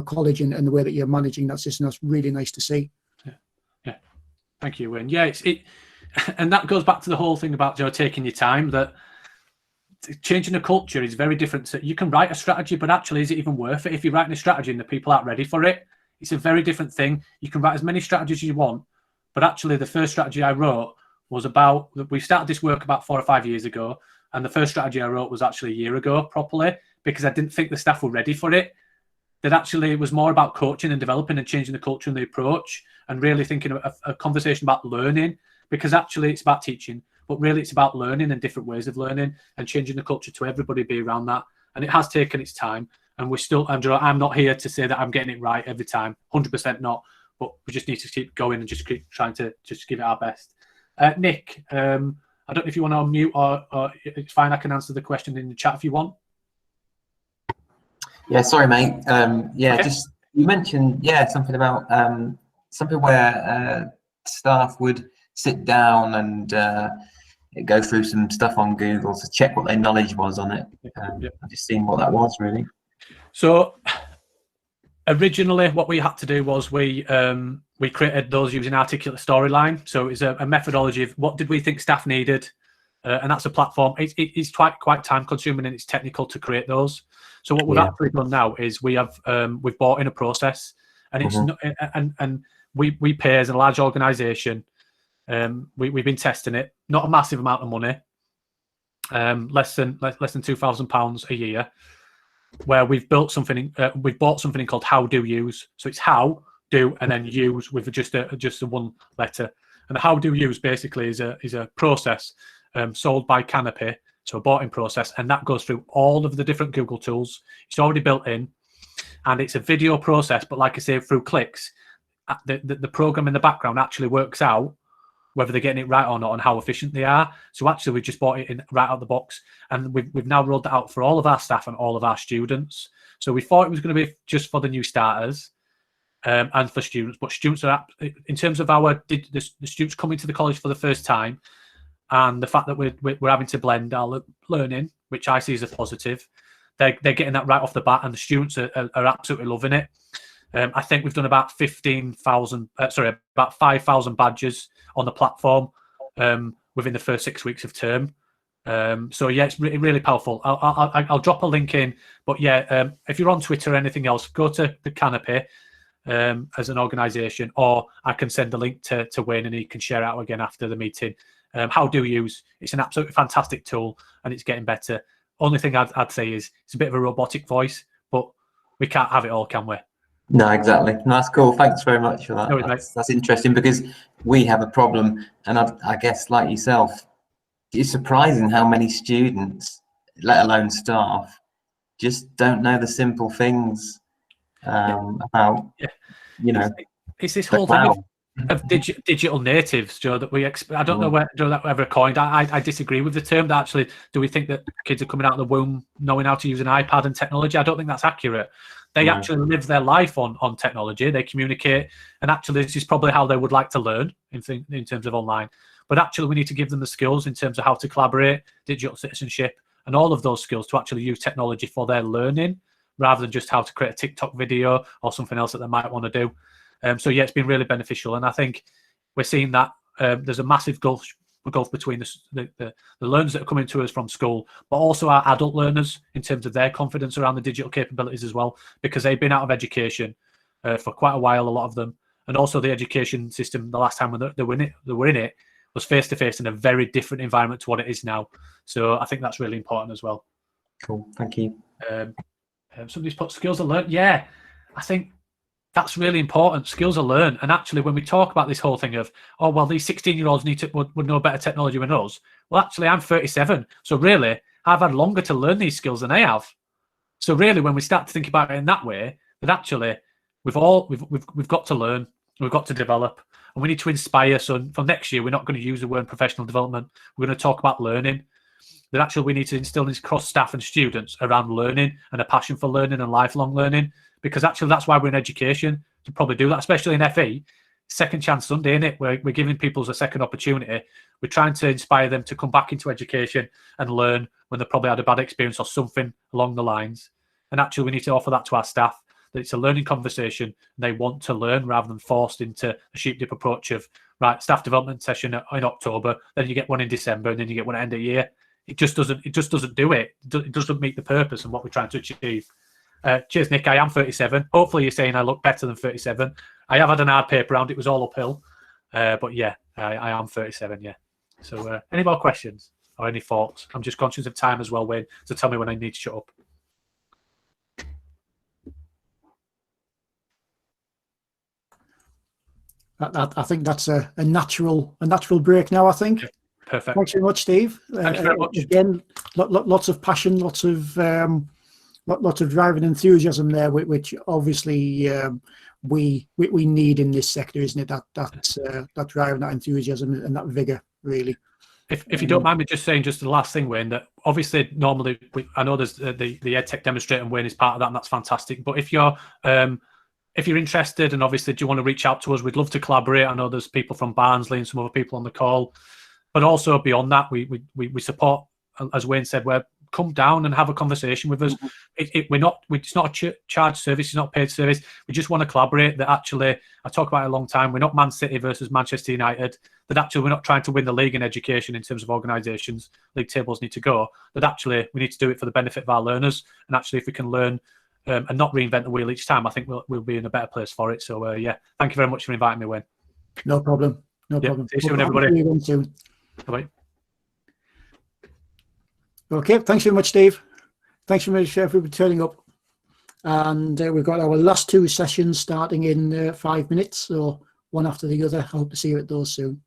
college and the way that you're managing that system. That's really nice to see. Yeah. Thank you, Wayne. Yeah, and that goes back to the whole thing about taking your time. That changing a culture is very different. So you can write a strategy, but actually, is it even worth it? If you're writing a strategy and the people aren't ready for it, it's a very different thing. You can write as many strategies as you want, but actually, the first strategy I wrote was about, we started this work about 4 or 5 years ago, and the first strategy I wrote was actually a year ago properly, because I didn't think the staff were ready for it. That actually it was more about coaching and developing and changing the culture and the approach, and really thinking of a conversation about learning, because actually it's about teaching, but really it's about learning and different ways of learning and changing the culture to everybody be around that. And it has taken its time, and we're still, Andrew, I'm not here to say that I'm getting it right every time, 100% not, but we just need to keep going and just keep trying to just give it our best. Nick, I don't know if you want to unmute or it's fine, I can answer the question in the chat if you want. Yeah, sorry, mate. Yeah, okay. Just, you mentioned, something about something where staff would sit down and go through some stuff on Google to check what their knowledge was on it. I've just seen what that was, really. So originally what we had to do was we created those using articulate storyline. So it's a methodology of what did we think staff needed, and that's a platform. It's quite time consuming and it's technical to create those. So what we've actually done now is we've bought in a process, and it's not, and we pay as a large organisation. We've been testing it, not a massive amount of money, less than £2,000 a year, where we've built something. We've bought something called How Do Use. So it's how do and then use with just a one letter. And the How Do Use basically is a process sold by Canopy. So a bought-in process, and that goes through all of the different Google tools. It's already built in, and it's a video process. But like I say, through clicks, the program in the background actually works out whether they're getting it right or not and how efficient they are. So actually, we just bought it in right out of the box, and we've now rolled that out for all of our staff and all of our students. So we thought it was going to be just for the new starters and for students, but students are in terms of the students coming to the college for the first time, and the fact that we're having to blend our learning, which I see as a positive. They're getting that right off the bat, and the students are absolutely loving it. I think we've done about 5,000 badges on the platform within the first 6 weeks of term. So yeah, it's really powerful. I'll drop a link in, but yeah, if you're on Twitter or anything else, go to the Canopy as an organisation, or I can send the link to Wayne and he can share it out again after the meeting. How do use? It's an absolutely fantastic tool, and it's getting better. Only thing I'd say is it's a bit of a robotic voice, but we can't have it all, can we? No, exactly. No, that's cool. Thanks very much for that. No, that's interesting, because we have a problem, and I guess like yourself, it's surprising how many students, let alone staff, just don't know the simple things about, you know. It's this whole thing of digital natives, Joe, that I don't know where Joe that ever coined. I disagree with the term. That actually, do we think that kids are coming out of the womb knowing how to use an iPad and technology? I don't think that's accurate. They actually live their life on technology. They communicate, and actually, this is probably how they would like to learn in terms of online. But actually, we need to give them the skills in terms of how to collaborate, digital citizenship, and all of those skills to actually use technology for their learning, rather than just how to create a TikTok video or something else that they might want to do. So yeah, it's been really beneficial, and I think we're seeing that there's a massive gulf between the learners that are coming to us from school, but also our adult learners in terms of their confidence around the digital capabilities as well, because they've been out of education for quite a while, a lot of them, and also the education system the last time when they were in it was face-to-face in a very different environment to what it is now. So I think that's really important as well. Cool, thank you. Somebody's put skills are learned. Yeah, I think that's really important. Skills are learned. And actually, when we talk about this whole thing of, oh, well, these 16-year-olds would know better technology than us. Well, actually, I'm 37. So really, I've had longer to learn these skills than they have. So really, when we start to think about it in that way, that actually we've got to learn, we've got to develop, and we need to inspire. So from next year, we're not going to use the word professional development. We're going to talk about learning. That actually we need to instill this cross staff and students around learning and a passion for learning and lifelong learning, because actually that's why we're in education, to probably do that, especially in FE. Second chance Sunday, isn't it? We're giving people a second opportunity. We're trying to inspire them to come back into education and learn when they probably had a bad experience or something along the lines. And actually we need to offer that to our staff, that it's a learning conversation and they want to learn, rather than forced into a sheep dip approach of, right, staff development session in October, then you get one in December, and then you get one at end of year. It just doesn't do it. It doesn't meet the purpose and what we're trying to achieve. Cheers, Nick. I am 37. Hopefully you're saying I look better than 37. I have had an hard paper round. It was all uphill. But yeah, I am 37, yeah. So any more questions or any thoughts? I'm just conscious of time as well, Wayne, so tell me when I need to shut up. I think that's a natural break now, I think. Yeah, perfect. Thanks very much, Steve. Thanks very much. Again, lots of passion, lots of drive and enthusiasm there, which obviously we need in this sector, isn't it? That drive and that enthusiasm and that vigor, really. If you don't mind me just saying, just the last thing, Wayne, that obviously normally I know there's the EdTech demonstrator, and Wayne is part of that, and that's fantastic. But if you're interested, and obviously do you want to reach out to us, we'd love to collaborate. I know there's people from Barnsley and some other people on the call, but also beyond that, we support, as Wayne said, where come down and have a conversation with us. It's not a charge service, it's not a paid service. We just want to collaborate. That actually, I talk about it a long time, we're not Man City versus Manchester United. That actually we're not trying to win the league in education in terms of organisations. League tables need to go. That actually we need to do it for the benefit of our learners. And actually, if we can learn and not reinvent the wheel each time, I think we'll be in a better place for it. So yeah, thank you very much for inviting me, Wayne. No problem. No problem. See you soon, everybody. Bye. Okay, thanks very much, Steve. Thanks very much for turning up. And we've got our last two sessions starting in 5 minutes, so one after the other. I hope to see you at those soon.